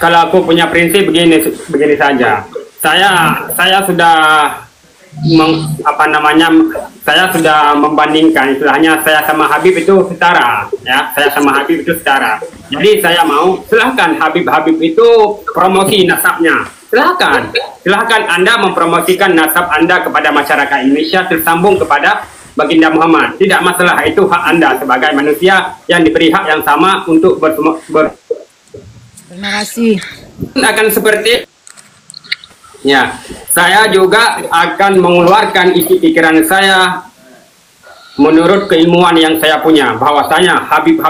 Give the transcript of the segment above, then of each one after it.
kalau aku punya prinsip begini begini saja. Saya sudah apa namanya, saya sudah membandingkan, istilahnya saya sama Habib itu setara, ya, saya sama Habib itu setara. Jadi saya mau silahkan Habib itu promosi nasabnya, silahkan Anda mempromosikan nasab Anda kepada masyarakat Indonesia tersambung kepada Baginda Muhammad. Tidak masalah, itu hak Anda sebagai manusia yang diberi hak yang sama untuk Terima kasih. Akan seperti ya, saya juga akan mengeluarkan isi pikiran saya menurut keilmuan yang saya punya, bahwasanya Habib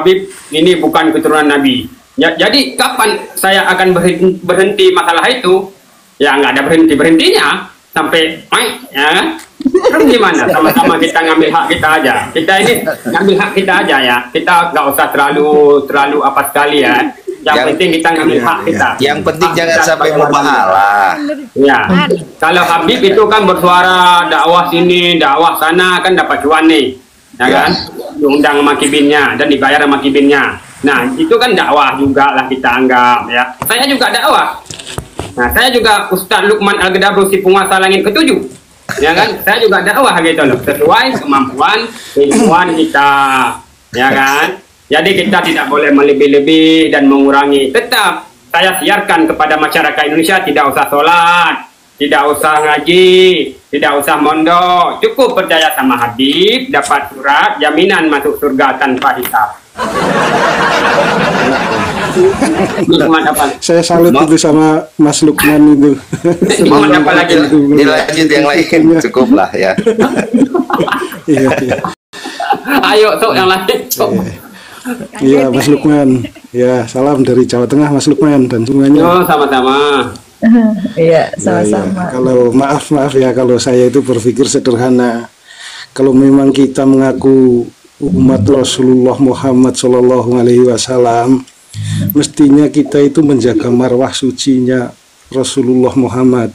ini bukan keturunan Nabi. Ya, jadi kapan saya akan berhenti masalah itu? Ya nggak ada berhentinya sampai ya kan? Terus gimana? Sama-sama kita ngambil hak kita aja. Kita ini ngambil hak kita aja ya. Kita nggak usah terlalu apa sekali ya. Yang penting kita ngambil hak kita. Yang penting jangan sampai berpahala. Ya, kalau Habib itu kan bersuara dakwah sini, dakwah sana, kan dapat cuan nih, ya kan? Diundang sama kibinnya dan dibayar sama kibinnya. Nah, itu kan dakwah juga lah kita anggap ya. Saya juga dakwah. Nah, saya juga Ustadz Lukman Al-Gadabru, si penguasa langit ketujuh, ya kan? Saya juga dakwah gitu loh, sesuai kemampuan keilmuan kita, ya kan? Jadi kita tidak boleh melebih-lebih dan mengurangi. Tetap saya siarkan kepada masyarakat Indonesia, tidak usah sholat, tidak usah ngaji, tidak usah mondok. Cukup percaya sama Habib, dapat surat jaminan masuk surga tanpa hisab. Saya salut itu sama Mas Lukman itu. Apa lagi? Dilanjut yang lain, cukup lah ya. Iya. Ayo, sok yang lain. Iya, Mas Lukman. Ya, salam dari Jawa Tengah, Mas Lukman dan semuanya. Oh, sama-sama. Iya, sama-sama. Ya, kalau maaf ya, kalau saya itu berpikir sederhana. Kalau memang kita mengaku umat Rasulullah Muhammad Shallallahu Alaihi Wasallam, mestinya kita itu menjaga marwah sucinya Rasulullah Muhammad.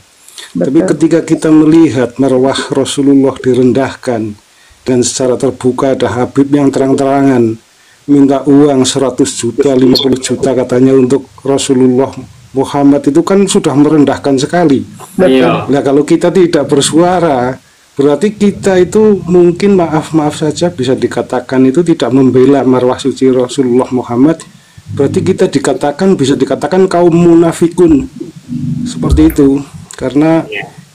Betul. Tapi ketika kita melihat marwah Rasulullah direndahkan dan secara terbuka, ada Habib yang terang-terangan minta uang 100 juta, 50 juta katanya untuk Rasulullah Muhammad, itu kan sudah merendahkan sekali. Betul. Nah, kalau kita tidak bersuara, berarti kita itu mungkin maaf saja bisa dikatakan itu tidak membela marwah suci Rasulullah Muhammad. Berarti kita bisa dikatakan kaum munafikun. Seperti itu. Karena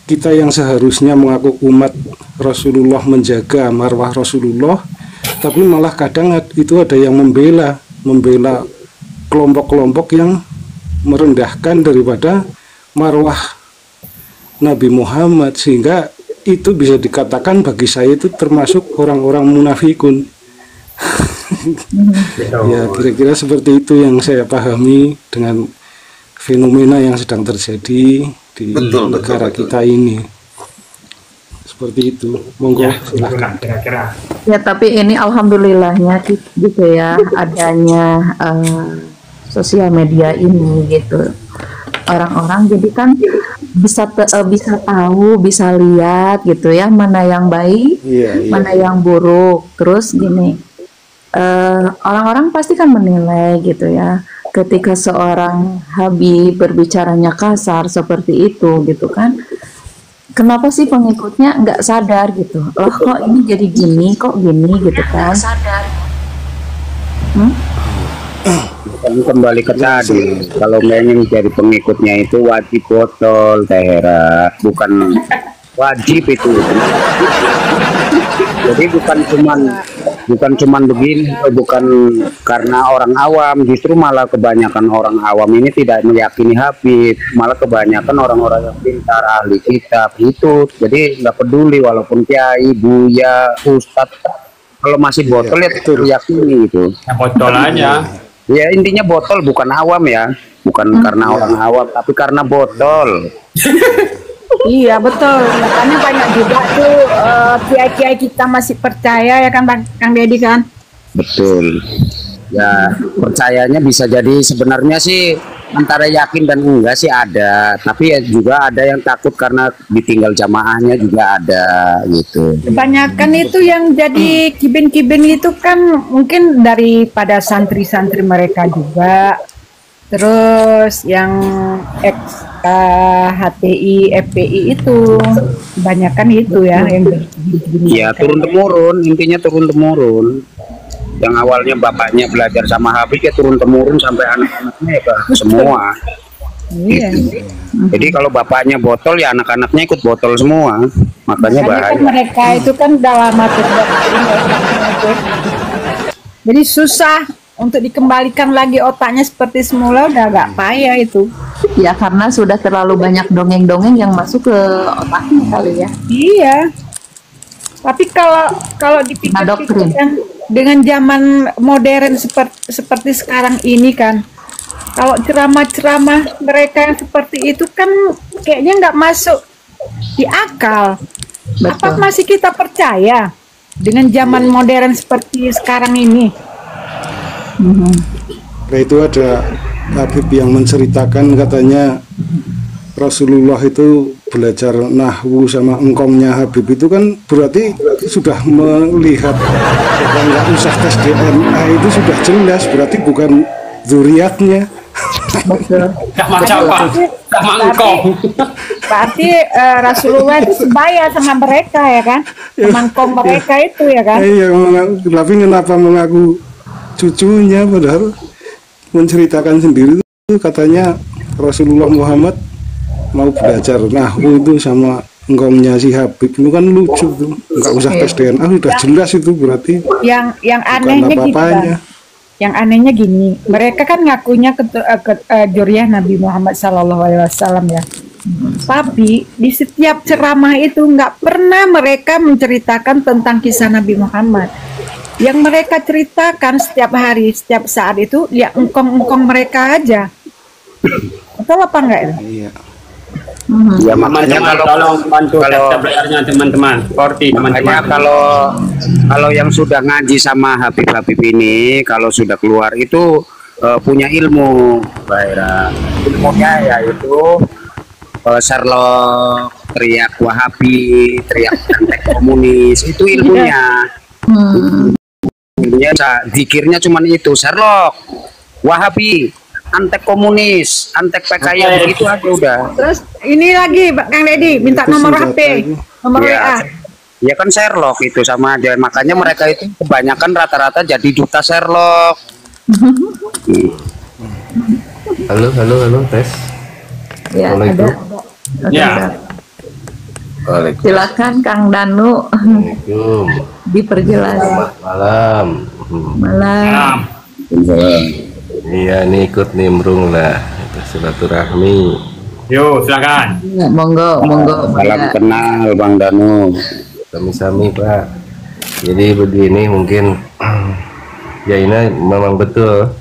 kita yang seharusnya mengaku umat Rasulullah, menjaga marwah Rasulullah, tapi malah kadang itu ada yang membela kelompok-kelompok yang merendahkan daripada marwah Nabi Muhammad, sehingga itu bisa dikatakan bagi saya itu termasuk orang-orang munafikun. Ya, kira-kira seperti itu yang saya pahami dengan fenomena yang sedang terjadi di negara kita ini. Seperti itu, monggo ya, silakan. Kira-kira. Ya, tapi ini alhamdulillahnya gitu ya, adanya sosial media ini gitu. Orang-orang jadi kan bisa tahu, bisa lihat gitu ya, mana yang baik, mana yang buruk. Terus gini, orang-orang pasti kan menilai gitu ya. Ketika seorang Habib berbicaranya kasar seperti itu gitu kan, kenapa sih pengikutnya nggak sadar gitu? Loh, kok ini jadi gini, kok gini gitu kan? Sadar. Kembali ke tadi, kalau memang jadi pengikutnya itu wajib botol, Tehera, bukan wajib itu. Jadi bukan cuman begini, bukan karena orang awam, justru malah kebanyakan orang awam ini tidak meyakini Habib, malah kebanyakan orang-orang yang pintar, ahli kitab itu. Jadi nggak peduli walaupun kiai, buya, ustadz, kalau masih botol ya yakini itu. Ya, botol aja. Ya intinya botol, bukan awam ya, bukan karena orang awam, tapi karena botol. Iya betul, makanya banyak juga tuh kiai-kiai kita masih percaya ya kan Kang Deddy kan? Betul. Ya percayanya bisa jadi sebenarnya sih antara yakin dan enggak sih ada, tapi ya juga ada yang takut karena ditinggal jamaahnya juga ada gitu. Kebanyakan itu yang jadi kibin-kibin itu kan mungkin daripada santri-santri mereka juga. terus yang ex HTI, FPI itu kebanyakan itu ya yang Iya, turun temurun, intinya turun temurun. Yang awalnya bapaknya belajar sama Habib ya turun temurun sampai anak-anaknya ya semua. iya. Jadi kalau bapaknya botol ya anak-anaknya ikut botol semua. Makanya Makanya kan bahaya. mereka itu kan udah lama kerja. Jadi susah untuk dikembalikan lagi otaknya seperti semula, udah agak payah itu. Ya karena sudah terlalu banyak dongeng-dongeng yang masuk ke otaknya kali ya. Iya. Tapi kalau dipikir-pikir kan, dengan zaman modern seperti sekarang ini kan, kalau ceramah-ceramah mereka yang seperti itu kan kayaknya nggak masuk di akal. Apa masih kita percaya dengan zaman modern seperti sekarang ini? Nah itu ada Habib yang menceritakan katanya Rasulullah itu belajar nahwu sama engkongnya Habib itu kan berarti sudah melihat bahwa nggak usah tes DNA itu sudah jelas berarti bukan zuriatnya. Sama siapa? Sama engkau. Berarti Rasulullah itu sebaya sama mereka ya kan, sama mereka itu ya kan. Iya, tapi kenapa mengaku cucunya padahal menceritakan sendiri itu katanya Rasulullah Muhammad mau belajar nahwu itu sama engkongnya si Habib itu kan lucu tuh, nggak usah tes DNA sudah jelas itu berarti Yang anehnya gitu kan. Yang anehnya gini, mereka kan ngakunya juriyah Nabi Muhammad SAW ya. Tapi di setiap ceramah itu nggak pernah mereka menceritakan tentang kisah Nabi Muhammad. Yang mereka ceritakan setiap hari, setiap saat itu ya engkong-engkong mereka aja. Betul apa enggak itu? iya. Ya makanya Teman-teman tolong bantu tablayarnya teman-teman. Seperti makanya teman-teman. kalau yang sudah ngaji sama Habib ini kalau sudah keluar itu punya ilmu, Baira. Ilmunya yaitu Sherlock, teriak Wahabi, teriak antek komunis, itu ilmunya. Ilmunya zikirnya cuman itu, Sherlock, Wahabi, antek komunis, antek PKI, begitu aja udah. Terus ini lagi Kang Deddy minta Itu nomor senjata HP, itu. nomor Ya, WA. ya kan Sherlock itu sama aja. Makanya mereka itu kebanyakan rata-rata jadi duta Sherlock. Halo, tes. Ya Assalamualaikum. ada. Ya. Waalaikumsalam. Silakan Kang Danu diperjelas. Malam. Malam. Iya nih ikut nimbrung lah silaturahmi. Yuk, silakan. Ya, monggo. Salam Ya. kenal Bang Danu. Sami-sami Pak. Jadi begini mungkin ya ini memang betul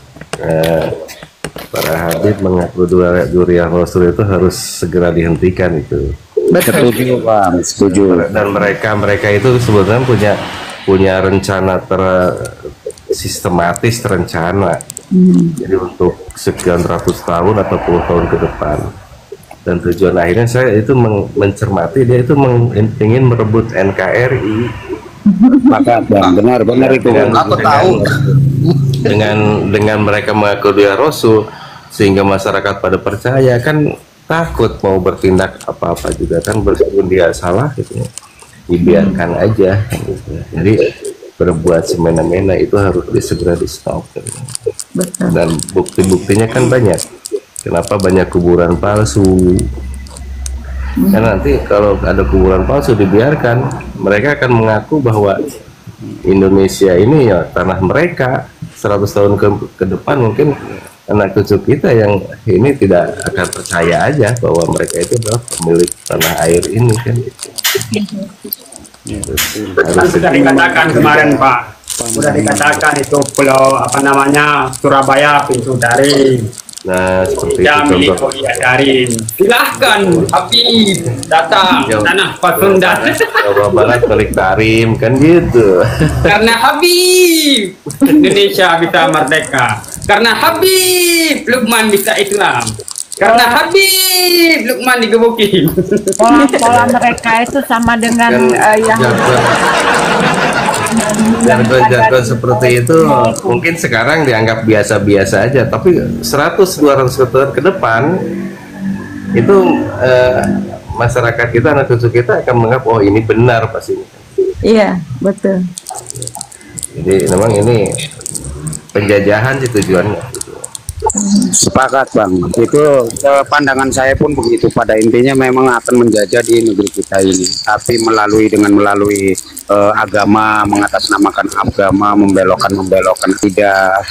para Habib mengaku dzurriyyah Rasul itu harus segera dihentikan itu. Setuju Bang, setuju. Dan mereka itu sebenarnya punya rencana sistematis terencana. Jadi untuk sekian ratus tahun atau puluh tahun ke depan. Dan tujuan akhirnya saya itu mencermati dia itu ingin merebut NKRI. Maka Bang, benar itu. Aku tahu. Dengan mereka mengaku dia Rasul sehingga masyarakat pada percaya kan takut mau bertindak apa-apa juga kan meskipun dia salah gitu ya. Dibiarkan aja gitu. Jadi berbuat semena-mena itu harus segera di stop gitu. Dan bukti-buktinya kan banyak. Kenapa banyak kuburan palsu? Karena nanti kalau ada kuburan palsu dibiarkan, mereka akan mengaku bahwa Indonesia ini ya tanah mereka. 100 tahun ke depan mungkin anak cucu kita yang ini tidak akan percaya aja bahwa mereka itu adalah pemilik tanah air ini kan. Kan sudah dikatakan kemarin Pak, sudah dikatakan itu pulau apa namanya Surabaya pintu daring. Nah seperti Ya itu milik contoh. daring. Silahkan Habib datang Yang- tanah Pasundan. Jawa Barat milik Tarim kan gitu. Karena Habib Indonesia bisa merdeka. Karena Habib Lukman bisa Islam. Karena Habib Lukman digebukin. Pola mereka itu sama dengan Kan yang jaga jargon-jargon seperti itu mungkin sekarang dianggap biasa-biasa aja, tapi 100-200 tahun ke depan itu masyarakat kita, anak cucu kita akan menganggap oh ini benar pasti. Iya, betul. Jadi memang ini penjajahan sih tujuannya. Sepakat Bang, itu pandangan saya pun begitu. Pada intinya memang akan menjajah di negeri kita ini, tapi melalui agama, mengatasnamakan agama, membelokkan tidak.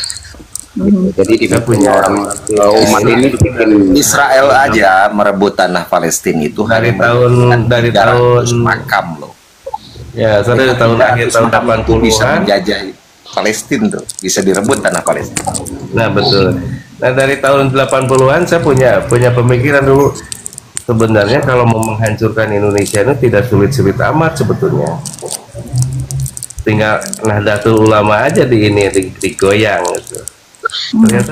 Jadi kita punya orang umat ini bikin Israel aja merebut tanah Palestina itu dari tahun makam loh. Ya, dari tahun akhir tahun 80-an bisa menjajah Palestina tuh, bisa direbut tanah Palestina. Nah, betul. Nah, dari tahun 80-an saya punya pemikiran dulu. Sebenarnya kalau mau menghancurkan Indonesia itu tidak sulit-sulit amat sebetulnya. Tinggal Nahdlatul Ulama aja digoyang gitu. Ternyata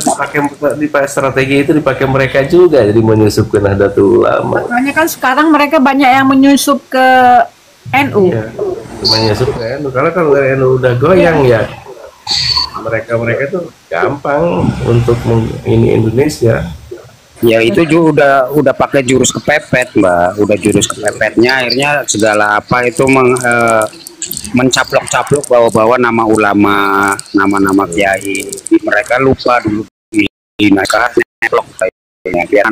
dipakai strategi itu dipakai mereka juga, jadi menyusup ke Nahdlatul Ulama. Makanya kan sekarang mereka banyak yang menyusup ke NU. Ya, menyusup ke NU. Karena kalau NU udah goyang ya mereka tuh gampang untuk ini Indonesia. Ya itu juga udah pakai jurus kepepet Mbak, udah jurus kepepetnya akhirnya segala apa itu mencaplok-caplok bawa-bawa nama ulama, nama-nama kiai. Mereka lupa dulu di mereka neplok kayaknya biar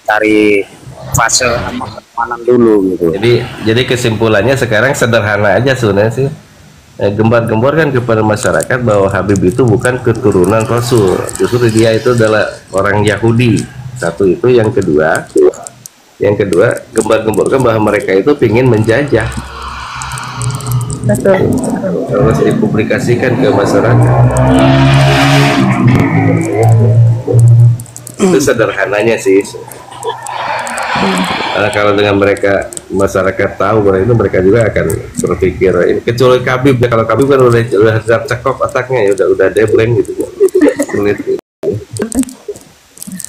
cari fase mana dulu gitu. Jadi kesimpulannya sekarang sederhana aja sebenarnya sih. Gembar-gemborkan kepada masyarakat bahwa Habib itu bukan keturunan Rasul, justru dia itu adalah orang Yahudi. Satu itu, yang kedua gembar-gemborkan bahwa mereka itu ingin menjajah. Betul. Harus dipublikasikan ke masyarakat. Itu sederhananya sih. Kalau dengan masyarakat tahu bahwa itu, mereka juga akan berpikir ini, kecuali Habib ya. Kalau Habib kan udah cekop otaknya ya, udah debleng gitu, sulit gitu.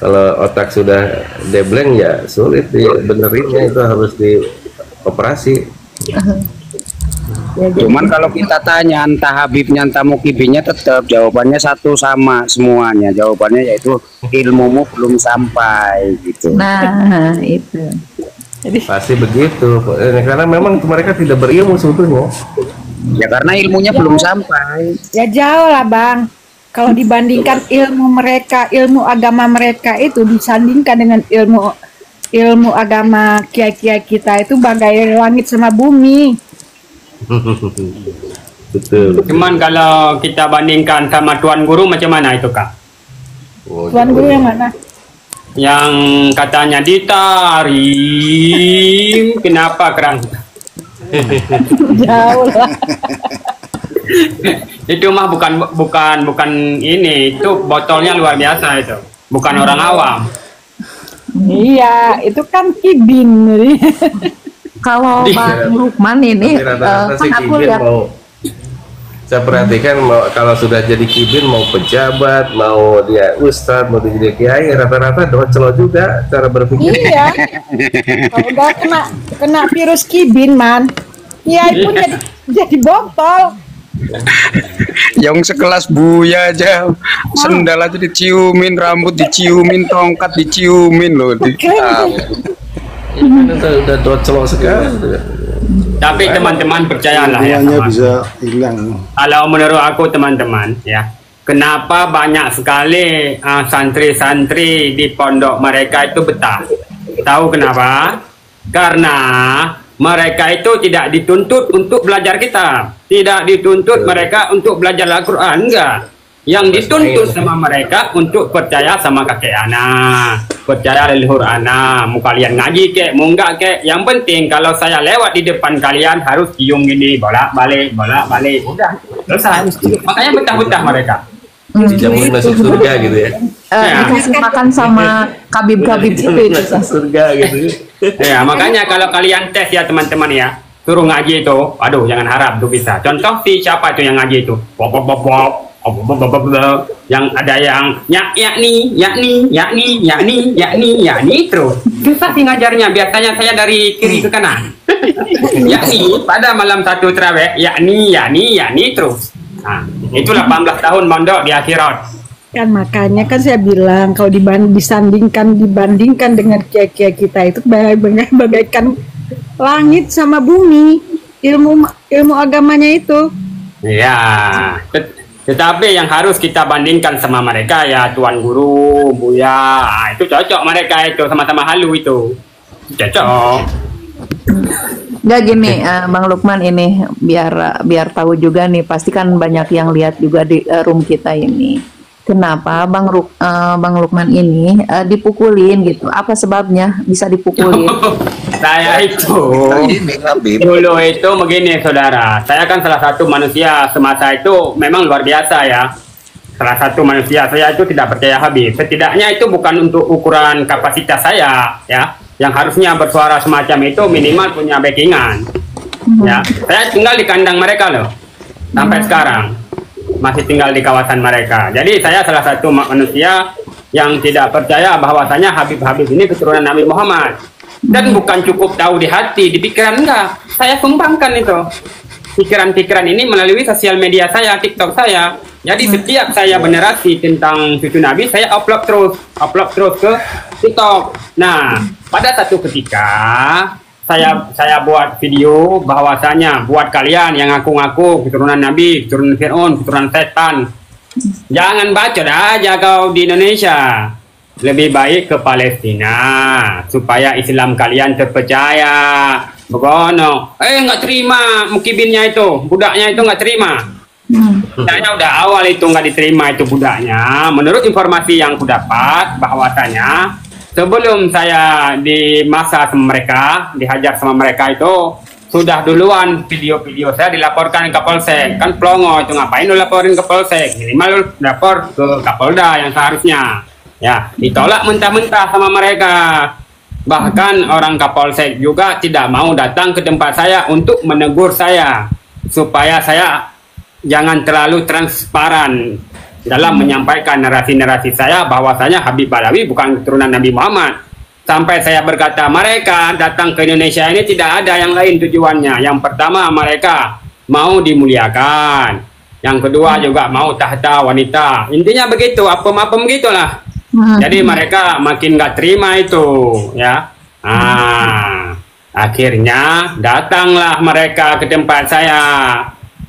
Kalau otak sudah debleng ya sulit benerinnya, itu harus dioperasi. Ya, cuman kalau kita tanya entah Habibnya entah Mukibinnya, tetap jawabannya satu sama semuanya. Jawabannya yaitu ilmumu belum sampai gitu. Nah, itu. Jadi Pasti begitu, karena memang mereka tidak berilmu sebetulnya. Ya karena ilmunya belum sampai. ya jauh lah Bang. Kalau dibandingkan ilmu mereka, ilmu agama mereka itu disandingkan dengan ilmu agama kiai-kiai kita itu bagai langit sama bumi. Betul. Cuman kalau kita bandingkan sama Tuan Guru macam mana itu Kak? Tuan Guru yang mana? Yang katanya ditarim, kenapa kerang? Jauh lah. Itu mah bukan ini, itu botolnya luar biasa itu, bukan orang awam. Iya, itu kan kibin. Kalau Bang Lukman ini Rata-rata sih kan aku kibin lihat saya perhatikan kalau sudah jadi kibin, mau pejabat, mau dia ustadz, mau dia jadi kiai, rata-rata docel juga cara berpikir. Iya. Kalau udah kena virus kibin man, kiai pun jadi botol. Yang sekelas Buya aja, sendal aja diciumin, rambut diciumin, tongkat diciumin loh. Udah docel sekali. Tapi teman-teman percayalah ya, semuanya kawan. bisa hilang. Kalau menurut aku teman-teman ya, kenapa banyak sekali santri-santri di pondok mereka itu betah? Tahu kenapa? Karena mereka itu tidak dituntut untuk belajar kitab, tidak dituntut mereka untuk belajar Al-Quran, enggak. Yang dituntut sama mereka untuk percaya sama kakek anak, percaya leluhur anak. Mau kalian ngaji kek, mau enggak kek, yang penting kalau saya lewat di depan kalian harus cium gini, bolak-balik, udah selesai. Makanya betah-betah mereka. Dijamin masuk surga gitu ya. dikasih makan sama kabib-kabib itu Masuk surga gitu. Ya, makanya kalau kalian tes ya teman-teman ya, suruh ngaji itu, aduh jangan harap tuh bisa. Contoh siapa itu yang ngaji itu? Yang ada yang yakni terus. Susah sih ngajarnya, biasanya saya dari kiri ke kanan. Yakni pada malam satu terawih, yakni terus. Nah, itu 18 tahun mondok di akhirat. Kan makanya kan saya bilang kalau dibandingkan dengan kiai-kiai kita itu bagaikan langit sama bumi, ilmu agamanya itu. Iya, tetapi yang harus kita bandingkan sama mereka ya Tuan Guru, Buya, itu cocok mereka itu sama-sama halu itu. Cocok. Enggak gini, Bang Lukman ini biar tahu juga nih, pasti kan banyak yang lihat juga di room kita ini. Kenapa Bang Lukman ini dipukulin gitu? Apa sebabnya bisa dipukulin? Saya itu dulu itu begini saudara, saya kan salah satu manusia semasa itu memang luar biasa ya. Salah satu manusia, saya itu tidak percaya Habib. Setidaknya itu bukan untuk ukuran kapasitas saya ya. Yang harusnya bersuara semacam itu minimal punya backingan. Ya, saya tinggal di kandang mereka loh sampai sekarang. Masih tinggal di kawasan mereka. Jadi saya salah satu manusia yang tidak percaya bahwasanya Habib-Habib ini keturunan Nabi Muhammad. Dan bukan cukup tahu di hati, di pikiran enggak. Saya sumbangkan itu. Pikiran-pikiran ini melalui sosial media saya, TikTok saya. Jadi setiap saya benerasi tentang cucu Nabi, saya upload terus ke TikTok. Nah, pada satu ketika saya buat video bahwasanya buat kalian yang ngaku-ngaku keturunan Nabi, keturunan Fir'aun, keturunan setan, jangan bacot aja kau di Indonesia. Lebih baik ke Palestina supaya Islam kalian terpercaya. Begono, nggak terima mukibinnya itu, budaknya itu nggak terima. Saya udah awal itu nggak diterima itu budaknya. Menurut informasi yang ku dapat bahwasanya sebelum saya di masa sama mereka, dihajar sama mereka itu, sudah duluan video-video saya dilaporkan ke Polsek. Kan plongo itu, ngapain lu laporin ke Polsek? Minimal lu lapor ke Kapolda yang seharusnya. Ya, ditolak mentah-mentah sama mereka. Bahkan orang Kapolsek juga tidak mau datang ke tempat saya untuk menegur saya. Supaya saya jangan terlalu transparan dalam menyampaikan narasi-narasi saya bahwasanya Habib Balawi bukan keturunan Nabi Muhammad. Sampai saya berkata mereka datang ke Indonesia ini tidak ada yang lain tujuannya. Yang pertama mereka mau dimuliakan. Yang kedua juga mau tahta wanita. Intinya begitu, apa-apa begitulah. Jadi mereka makin gak terima itu ya. Akhirnya datanglah mereka ke tempat saya.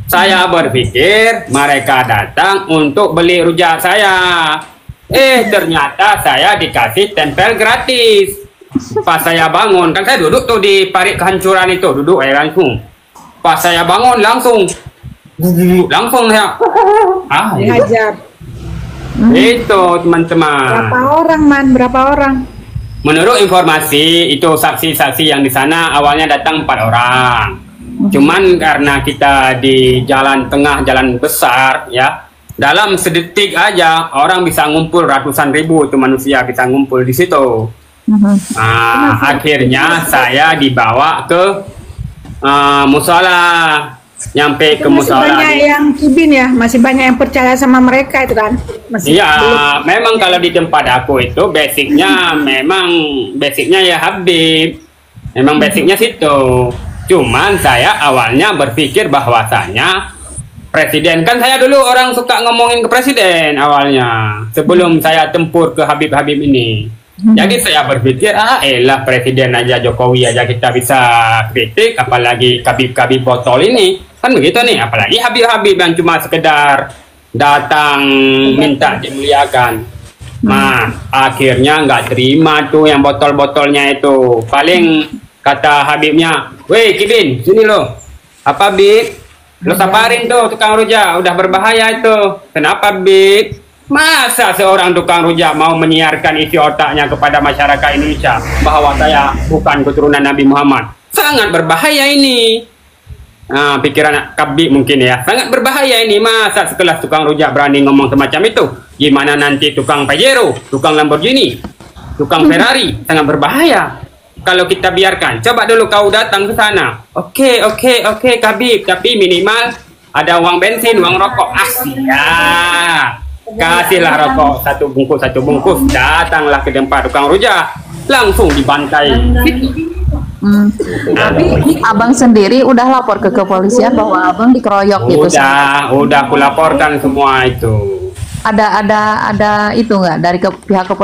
Saya berpikir mereka datang untuk beli rujak saya. Ternyata saya dikasih tempel gratis. Pas saya bangun, kan saya duduk tuh di parit kehancuran itu, duduk langsung. Pas saya bangun langsung saya dihajar. Itu teman-teman. Berapa orang? Menurut informasi itu saksi-saksi yang di sana awalnya datang 4 orang. Cuman karena kita di jalan tengah, jalan besar ya, dalam sedetik aja orang bisa ngumpul ratusan ribu itu manusia bisa ngumpul di situ. Akhirnya saya dibawa ke musola, nyampe ke musola. Banyak yang kibin ya, masih banyak yang percaya sama mereka itu kan. Iya, memang kalau di tempat aku itu basicnya ya Habib, memang basicnya situ. Cuman saya awalnya berpikir bahwasanya presiden, kan saya dulu orang suka ngomongin ke presiden awalnya sebelum saya tempur ke Habib-Habib ini. Jadi saya berpikir elah presiden aja, Jokowi aja kita bisa kritik, apalagi Habib-Habib botol ini. Kan begitu nih, apalagi Habib-Habib yang cuma sekedar datang minta dimuliakan. Nah, akhirnya nggak terima tuh yang botol-botolnya itu. Paling kata Habibnya, "Weh Kibin, sini lo." "Apa Bib?" "Lo saparin tuh tukang rujak, udah berbahaya itu." "Kenapa Bib?" "Masa seorang tukang rujak mau menyiarkan isi otaknya kepada masyarakat Indonesia bahwa saya bukan keturunan Nabi Muhammad? Sangat berbahaya ini." Nah, pikiran Habib mungkin ya, sangat berbahaya ini. Masa sekelas tukang rujak berani ngomong semacam itu? Gimana nanti tukang Pajero, tukang Lamborghini, tukang Ferrari? Sangat berbahaya kalau kita biarkan. Coba dulu kau datang ke sana. Oke, Habib, tapi minimal ada uang bensin, uang rokok. Kasihlah rokok satu bungkus. Datanglah ke tempat tukang rujak, langsung dibantai. Tapi abang sendiri udah lapor ke kepolisian bahwa abang dikeroyok gitu. Udah aku laporkan semua itu. Ada itu nggak dari pihak kepolisian?